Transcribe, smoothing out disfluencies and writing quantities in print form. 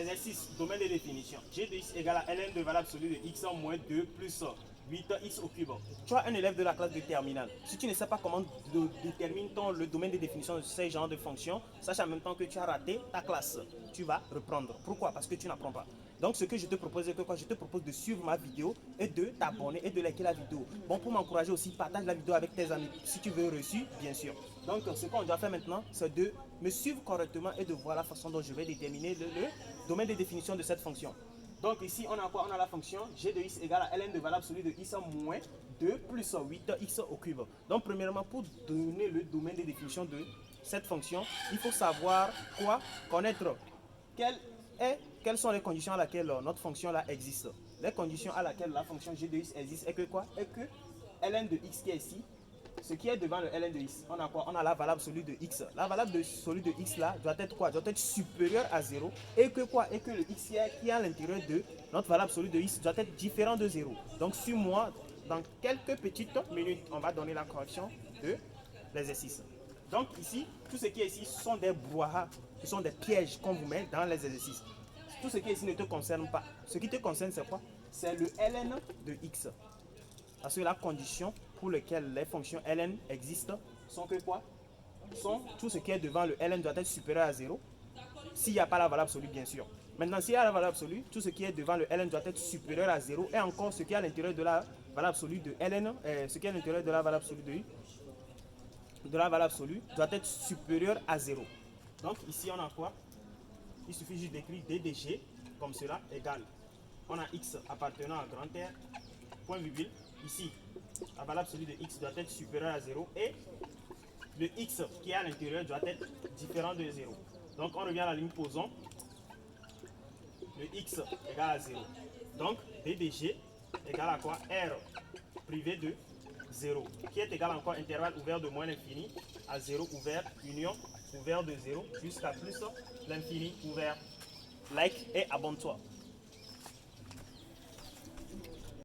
Exercice, domaine de définition. G de x égale à ln de valeur absolue de x en moins 2 plus 8x au cube. Tu as un élève de la classe de terminale. Si tu ne sais pas comment déterminer le domaine de définition de ces genres de fonctions, sache en même temps que tu as raté ta classe. Tu vas reprendre. Pourquoi? Parce que tu n'apprends pas. Donc ce que je te propose, c'est que quoi? Je te propose de suivre ma vidéo et de t'abonner et de liker la vidéo. Bon, pour m'encourager aussi, partage la vidéo avec tes amis. Si tu veux reçu, bien sûr. Donc ce qu'on doit faire maintenant, c'est de me suivre correctement et de voir la façon dont je vais déterminer le domaine de définition de cette fonction. Donc ici, on a quoi? On a la fonction g de x égale à ln de valeur absolue de x moins 2 plus 8x au cube. Donc premièrement, pour donner le domaine de définition de cette fonction, il faut savoir quoi? Connaître quelles sont les conditions à laquelle notre fonction là existe. Les conditions à laquelle la fonction g de x existe est que quoi? Est que ln de x qui est ici, ce qui est devant le ln de x, on a quoi? On a la valable absolue de x. La valable absolue de x là doit être quoi? Doit être supérieure à 0. Et que quoi? Et que le x qui est à l'intérieur de notre valable absolue de x doit être différent de 0. Donc sur moi, dans quelques petites minutes, on va donner la correction de l'exercice. Donc ici, tout ce qui est ici sont des brouhahas, ce sont des pièges qu'on vous met dans les exercices. Tout ce qui est ici ne te concerne pas. Ce qui te concerne, c'est quoi? C'est le ln de x. Parce que la condition pour laquelle les fonctions ln existent sont que quoi? Sont tout ce qui est devant le ln doit être supérieur à 0. S'il n'y a pas la valeur absolue, bien sûr. Maintenant, s'il y a la valeur absolue, tout ce qui est devant le ln doit être supérieur à 0. Et encore, ce qui est à l'intérieur de la valeur absolue de ln, ce qui est à l'intérieur de la valeur absolue de la valeur absolue doit être supérieur à 0. Donc ici, on a quoi? Il suffit juste d'écrire d de g comme cela égale. On a x appartenant à grand R, point virgule. Ici, la valeur absolue de x doit être supérieure à 0 et le x qui est à l'intérieur doit être différent de 0. Donc on revient à la ligne posant. Le x égale à 0. Donc d de g égale à quoi? R privé de 0, qui est égal encore intervalle ouvert de moins l'infini à 0 ouvert, union ouvert de 0 jusqu'à plus l'infini ouvert. Like et abonne-toi.